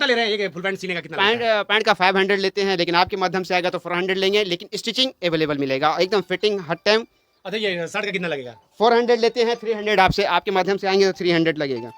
कितना ले रहे हैं ये फुल पैंट सीने का कितना पैंट पैंट का 500 लेते हैं, लेकिन आपके माध्यम से आएगा तो 400 लेंगे, लेकिन स्टिचिंग अवेलेबल मिलेगा, एकदम फिटिंग हर टाइम। अच्छा ये शर्ट का कितना लगेगा? 400 लेते हैं, 300 आपसे आपके माध्यम से आएंगे तो 300 लगेगा।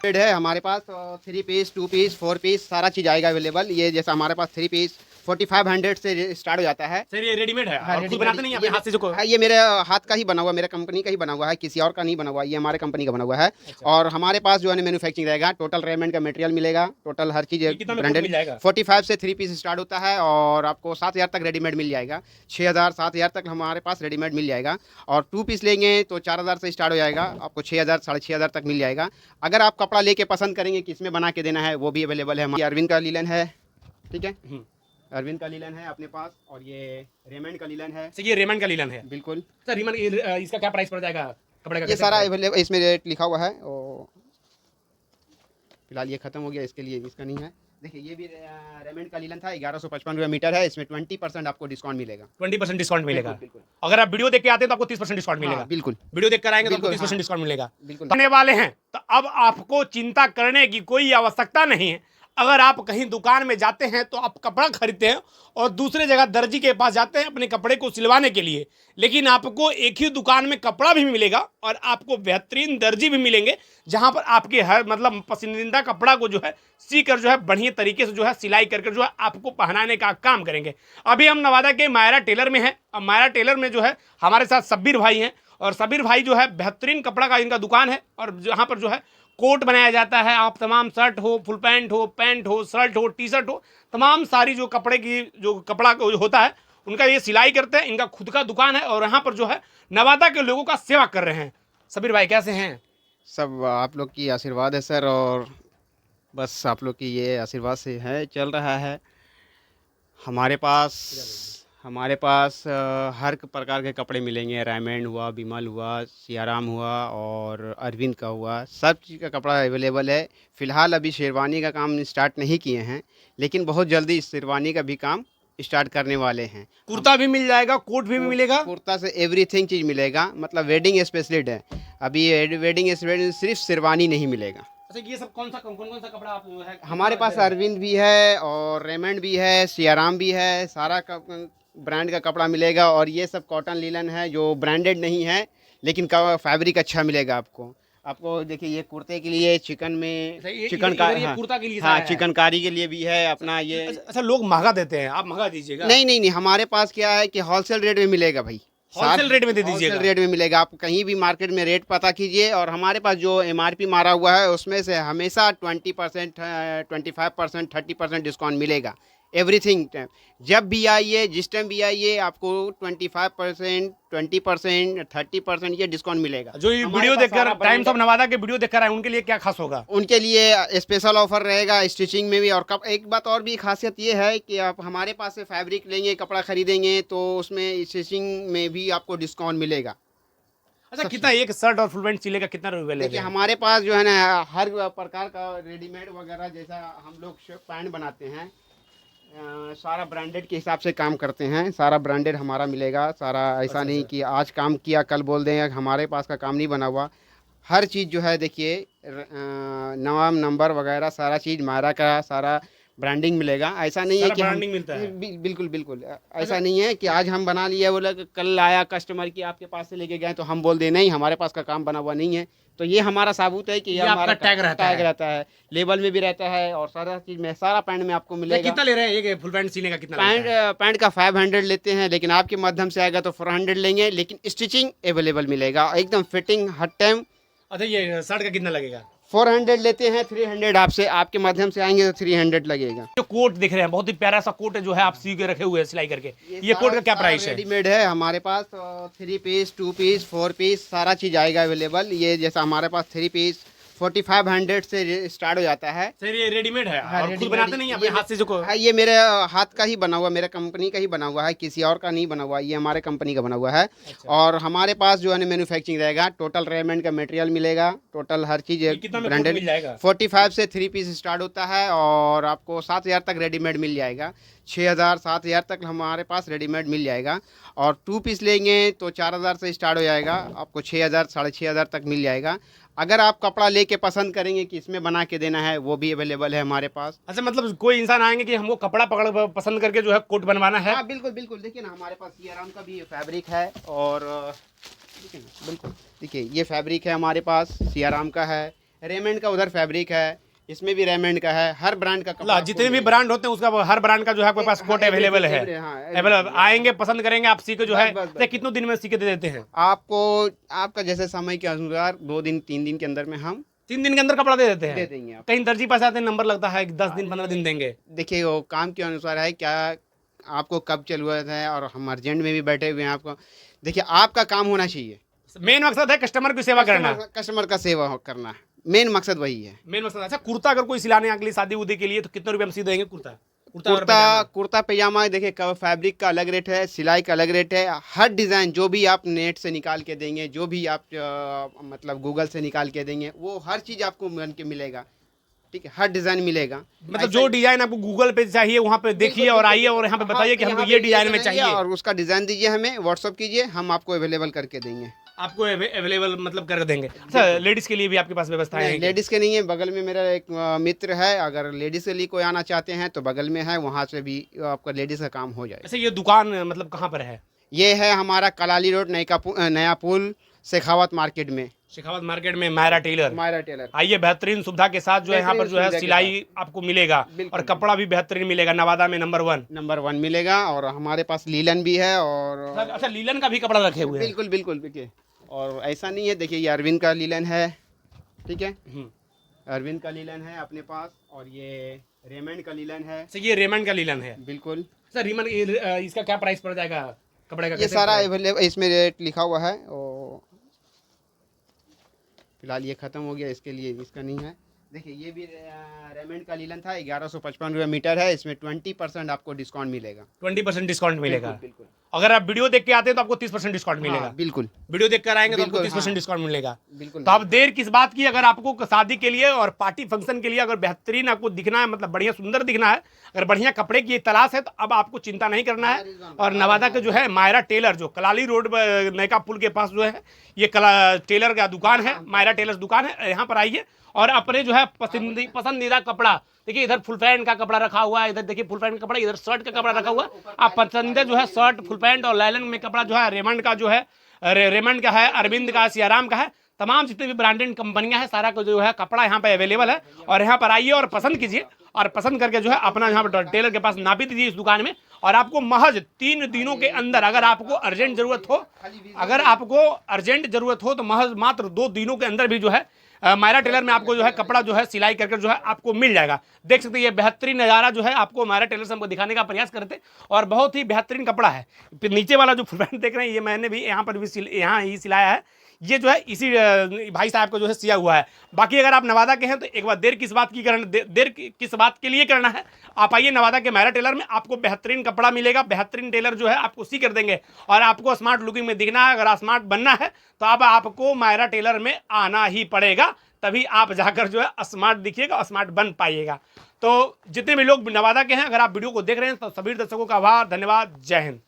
है हमारे पास 3 पीस 2 पीस 4 पीस सारा चीज़ आएगा अवेलेबल। ये जैसा हमारे पास 3 पीस 4500 से स्टार्ट हो जाता है। सर ये रेडीमेड है? हाँ, और खुद बनाते नहीं अपने हाथ से? जो हाँ, ये मेरे हाथ का ही बना हुआ, मेरे कंपनी का ही बना हुआ है, किसी और का नहीं बना हुआ, ये हमारे कंपनी का बना हुआ है। अच्छा। और हमारे पास जो है मैन्युफैक्चरिंग रहेगा, टोटल रेमंड का मटेरियल मिलेगा, टोटल हर चीज़ ब्रांडेड। 45 से 3 पीस स्टार्ट होता है और आपको 7000 तक रेडीमेड मिल जाएगा। 6000 7000 तक हमारे पास रेडीमेड मिल जाएगा। और 2 पीस लेंगे तो 4000 से स्टार्ट हो जाएगा, आपको 6000 6500 तक मिल जाएगा। अगर आप कपड़ा लेके पसंद करेंगे कि इसमें बना के देना है, वो भी अवेलेबल है। हमारी अरविंद का लीलन है, ठीक है, अरविंद का लीलन है अपने पास। और ये रेमंड का लीलन है। ये रेमंड का लीलन है? बिल्कुल सर रेमंड इसका क्या प्राइस पड़ जाएगा कपड़े का? ये सारा अवेलेबल, इसमें रेट लिखा हुआ है। और फिलहाल ये खत्म हो गया, इसके लिए इसका नहीं है। देखिए ये भी रेमंड का लीलन था, 1155 रुपये मीटर है। इसमें 20% आपको डिस्काउंट मिलेगा। 20% डिस्काउंट मिलेगा? बिल्कुल। अगर आप वीडियो देख के आते हैं तो आपको 30% डिस्काउंट मिलेगा? बिल्कुल। वीडियो देख कर आएंगे तो आपको 30% हाँ, डिस्काउंट मिलेगा। बिल्कुल। करने वाले हैं तो अब आपको चिंता करने की कोई आवश्यकता नहीं है। अगर आप कहीं दुकान में जाते हैं तो आप कपड़ा खरीदते हैं और दूसरे जगह दर्जी के पास जाते हैं अपने कपड़े को सिलवाने के लिए, लेकिन आपको एक ही दुकान में कपड़ा भी मिलेगा और आपको बेहतरीन दर्जी भी मिलेंगे, जहां पर आपके हर मतलब पसंदीदा कपड़ा को जो है सी कर जो है बढ़िया तरीके से जो है सिलाई करके जो है आपको पहनाने का काम करेंगे। अभी हम नवादा के मायरा टेलर में हैं। अब मायरा टेलर में जो है हमारे साथ सब्बीर भाई हैं, और सब्बीर भाई जो है बेहतरीन कपड़ा का इनका दुकान है, और जहाँ पर जो है कोट बनाया जाता है। आप तमाम शर्ट हो, फुल पैंट हो, शर्ट हो, टी शर्ट हो, तमाम सारी जो कपड़े की जो कपड़ा होता है उनका ये सिलाई करते हैं। इनका खुद का दुकान है और यहाँ पर जो है नवादा के लोगों का सेवा कर रहे हैं। सब्बीर भाई कैसे हैं? सब आप लोग की आशीर्वाद है सर, और बस आप लोग की ये आशीर्वाद से है चल रहा है। हमारे पास हर प्रकार के कपड़े मिलेंगे। रेमंड हुआ, बिमल हुआ, सियाराम हुआ और अरविंद का हुआ, सब चीज़ का कपड़ा अवेलेबल है। फ़िलहाल अभी शेरवानी का काम स्टार्ट नहीं किए हैं, लेकिन बहुत जल्दी इस शेरवानी का भी काम स्टार्ट करने वाले हैं। कुर्ता भी मिल जाएगा, कोट भी मिलेगा, कुर्ता से एवरीथिंग चीज़ मिलेगा। मतलब वेडिंग स्पेशलिस्ट है। अभी वेडिंग स्पेशलिस्ट सिर्फ शेरवानी नहीं मिलेगा। अच्छा ये सब कौन सा कपड़ा आप जो है? हमारे पास अरविंद भी है और रेमंड भी है, सियाराम भी है, सारा ब्रांड का कपड़ा मिलेगा। और ये सब कॉटन लीलन है जो ब्रांडेड नहीं है, लेकिन का फैब्रिक अच्छा मिलेगा आपको। देखिए ये कुर्ते के लिए चिकन में चिकनकारी, कुर्ता के लिए हाँ चिकनकारी के लिए भी है अपना ये। अच्छा लोग महंगा देते हैं, आप महंगा दीजिएगा? नहीं, हमारे पास क्या है कि होलसेल रेट में मिलेगा भाई। होलसेल रेट में दे दीजिएगा? होलसेल रेट में मिलेगा। आप कहीं भी मार्केट में रेट पता कीजिए, और हमारे पास जो MRP मारा हुआ है उसमें से हमेशा 20%, 25%, 30% डिस्काउंट मिलेगा। एवरीथिंग टाइम जब भी आइए, जिस टाइम भी आइए, आपको 25%, 20%, 30% ये डिस्काउंट मिलेगा। जो ये वीडियो देखकर टाइम्स ऑफ नवादा के वीडियो देखकर आए उनके लिए क्या खास होगा? उनके लिए स्पेशल ऑफर रहेगा स्टिचिंग में भी। और एक बात और भी खासियत ये है कि आप हमारे पास से फैब्रिक लेंगे, कपड़ा खरीदेंगे तो उसमें स्टिचिंग में भी आपको डिस्काउंट मिलेगा। अच्छा कितना एक शर्ट और फुल पैंट सिले का कितना रुपये लेते देखिए हैं? हमारे पास जो है ना हर प्रकार का रेडीमेड वगैरह, जैसा हम लोग पैंट बनाते हैं, सारा ब्रांडेड के हिसाब से काम करते हैं। सारा ब्रांडेड हमारा मिलेगा सारा। ऐसा नहीं कि आज काम किया कल बोल दें हमारे पास का काम नहीं बना हुआ। हर चीज़ जो है देखिए नाम नंबर वगैरह सारा चीज़ मायरा का सारा ब्रांडिंग मिलेगा। ऐसा नहीं है कि ब्रांडिंग मिलता है? बिल्कुल ऐसा नहीं है कि आज हम बना लिए, बोला कल आया कस्टमर की आपके पास से लेके गए तो हम बोल दे नहीं हमारे पास का काम बना हुआ नहीं है। तो ये हमारा साबुत है कि ये हमारा टैग रहता है, लेबल में भी रहता है, और सारा चीज़ में सारा पैंट में आपको मिलेगा। कितना ले रहे हैं ये फुल पैंट सीने का कितना? पैंट का 500 लेते हैं, लेकिन आपके माध्यम से आएगा तो 400 लेंगे, लेकिन स्टिचिंग अवेलेबल मिलेगा, एकदम फिटिंग हर टाइम। अच्छा ये शर्ट का कितना लगेगा? 400 लेते हैं, 300 आपसे आपके माध्यम से आएंगे तो 300 लगेगा। जो कोट दिख रहे हैं बहुत ही प्यारा सा कोट है जो है आप सी के रखे हुए हैं सिलाई करके, ये कोट का क्या प्राइस है? रेडीमेड है हमारे पास। 3 पीस 2 पीस 4 पीस सारा चीज़ आएगा अवेलेबल। ये जैसा हमारे पास 3 पीस 4500 से स्टार्ट हो जाता है। सर ये रेडीमेड है? और खुद बनाते नहीं अपने हाथ से? जो हाँ, ये मेरे हाथ का ही बना हुआ, मेरे कंपनी का ही बना हुआ है, किसी और का नहीं बना हुआ, ये हमारे कंपनी का बना हुआ है। अच्छा। और हमारे पास जो है मैन्युफैक्चरिंग रहेगा, टोटल रेमंड का मटेरियल मिलेगा, टोटल हर चीज़ ब्रांडेड मिल जाएगा। 45 से 3 पीस स्टार्ट होता है और आपको 7000 तक रेडीमेड मिल जाएगा। 6000 7000 तक हमारे पास रेडीमेड मिल जाएगा। और 2 पीस लेंगे तो 4000 से स्टार्ट हो जाएगा, आपको 6000 6500 तक मिल जाएगा। अगर आप कपड़ा लेके पसंद करेंगे कि इसमें बना के देना है, वो भी अवेलेबल है हमारे पास। अच्छा, मतलब कोई इंसान आएंगे कि हमको कपड़ा पकड़ पसंद करके जो है कोट बनवाना है? हाँ बिल्कुल बिल्कुल, देखिए ना हमारे पास सियाराम का भी फैब्रिक है, और देखिए ना बिल्कुल, देखिए ये फैब्रिक है हमारे पास, सियाराम का है, रेमंड का उधर फैब्रिक है, इसमें भी रेमंड का है, हर ब्रांड का कपड़ा। जितने भी ब्रांड होते हैं उसका हर ब्रांड का जो है आपके पास कोट अवेलेबल है। अवेलेबल आएंगे, पसंद करेंगे, आप सी के जो है कितने दिन में सी के दे देते हैं? आपको आपका जैसे समय के अनुसार 2 दिन 3 दिन के अंदर में हम 3 दिन के अंदर कपड़ा दे देते हैं? दे देंगे आप। कहीं दर्जी पास आते हैं, नंबर लगता है 10 दिन 15 दिन देंगे। देखिए वो काम के अनुसार है, क्या आपको कब जरूरत है, और हम अर्जेंट में भी बैठे हुए हैं आपको। देखिए आपका काम होना चाहिए, मेन मकसद है कस्टमर की सेवा करना। कस्टमर का सेवा करना, मेन मकसद वही है। मेन मकसद। अच्छा, कुर्ता अगर कोई सिलाने के लिए, शादी उदी के लिए, तो कितने रुपए हम सी देंगे कुर्ता? कुर्ता पैजामा देखिए, फैब्रिक का अलग रेट है, सिलाई का अलग रेट है, हर डिज़ाइन जो भी आप नेट से निकाल के देंगे, जो भी आप मतलब गूगल से निकाल के देंगे, वो हर चीज़ आपको बन के मिलेगा। ठीक है, हर डिज़ाइन मिलेगा। मतलब जो डिजाइन आपको गूगल पे चाहिए वहाँ पे देखिए और आइए और यहाँ पे बताइए कि हमको ये डिजाइन में चाहिए, और उसका डिज़ाइन दीजिए, हमें व्हाट्सअप कीजिए, हम आपको अवेलेबल करके देंगे। आपको अवेलेबल मतलब कर देंगे। अच्छा, लेडीज के लिए भी आपके पास व्यवस्था है? लेडीज के नहीं है, बगल में मेरा एक मित्र है, अगर लेडीज के लिए कोई आना चाहते हैं तो बगल में है, वहाँ से भी आपका लेडीज का काम हो जाए। अच्छा, ये दुकान मतलब कहाँ पर है? ये है हमारा कलाली रोड नया पुल शेखावत मार्केट में। शेखावत मार्केट में मायरा टेलर। मायरा टेलर आइए, बेहतरीन सुविधा के साथ जो है यहाँ पर जो है सिलाई आपको मिलेगा और कपड़ा भी बेहतरीन मिलेगा। नवादा में नंबर 1 मिलेगा, और हमारे पास लीलन भी है। और अच्छा, लीलन का भी कपड़ा रखे हुए हैं? बिल्कुल बिल्कुल, देखिए, और ऐसा नहीं है, देखिए ये अरविंद का लीलन है, ठीक है, अरविंद का लीलन है अपने पास, और ये रेमंड का लीलन है। ये रेमंड का लीलन है? बिल्कुल सर, रेमंड इसका क्या प्राइस पड़ जाएगा कपड़े का? ये सारा अवेलेबल, इसमें रेट लिखा हुआ है, और फिलहाल ये खत्म हो गया, इसके लिए इसका नहीं है। देखिए ये भी रेमंड का लीलन था, 1155 रुपये मीटर है, इसमें 20% आपको डिस्काउंट मिलेगा। 20% डिस्काउंट मिलेगा? बिल्कुल। अगर आप वीडियो देख के आते हैं तो आपको 30% डिस्काउंट मिलेगा। बिल्कुल, वीडियो देख कर आएंगे तो आपको 30% डिस्काउंट मिलेगा। बिल्कुल। तो आप देर किस बात की, अगर आपको शादी के लिए और पार्टी फंक्शन के लिए अगर बेहतरीन आपको दिखना है, मतलब बढ़िया सुंदर दिखना है, अगर बढ़िया कपड़े की तलाश है, तो अब आपको चिंता नहीं करना है। और नवादा के जो है मायरा टेलर, जो कलाली रोड नयका पुल के पास जो है ये टेलर का दुकान है, मायरा टेलर्स दुकान है। यहाँ पर आइए और अपने जो है पसंदीदा कपड़ा, देखिए इधर फुल पैंट का कपड़ा रखा हुआ है, इधर देखिए फुल पैंट का कपड़ा, इधर शर्ट का कपड़ा रखा हुआ है। आप पसंदीदा जो है शर्ट, फुल पैंट और लाइलन में कपड़ा जो है रेमंड का जो है, रेमंड का है, अरविंद का, सियाराम का है, तमाम जितने भी ब्रांडेड कंपनियां हैं, सारा को जो है कपड़ा यहाँ पे अवेलेबल है। और यहाँ पर आइए और पसंद कीजिए, और पसंद करके जो है अपना यहाँ पर टेलर के पास नापी दीजिए इस दुकान में। और आपको महज 3 दिनों के अंदर, अगर आपको अर्जेंट जरूरत हो तो महज मात्र 2 दिनों के अंदर भी जो है मायरा टेलर में आपको जो है कपड़ा जो है सिलाई करके जो है आपको मिल जाएगा। देख सकते हैं ये बेहतरीन नज़ारा जो है आपको मायरा टेलर से हमको दिखाने का प्रयास करते, और बहुत ही बेहतरीन कपड़ा है। फिर नीचे वाला जो फुल पैंट देख रहे हैं, ये मैंने भी यहाँ पर भी यहाँ ही सिलाया है, ये जो है इसी भाई साहब को जो है सिया हुआ है। बाकी अगर आप नवादा के हैं तो एक बार देर किस बात के लिए करना है, आप आइए नवादा के मायरा टेलर में, आपको बेहतरीन कपड़ा मिलेगा, बेहतरीन टेलर जो है आपको सी कर देंगे। और आपको स्मार्ट लुकिंग में दिखना है, अगर स्मार्ट बनना है तो अब आपको मायरा टेलर में आना ही पड़ेगा, तभी आप जाकर जो है स्मार्ट दिखिएगा, स्मार्ट बन पाइएगा। तो जितने भी लोग नवादा के हैं, अगर आप वीडियो को देख रहे हैं तो सभी दर्शकों का आभार, धन्यवाद, जय हिंद।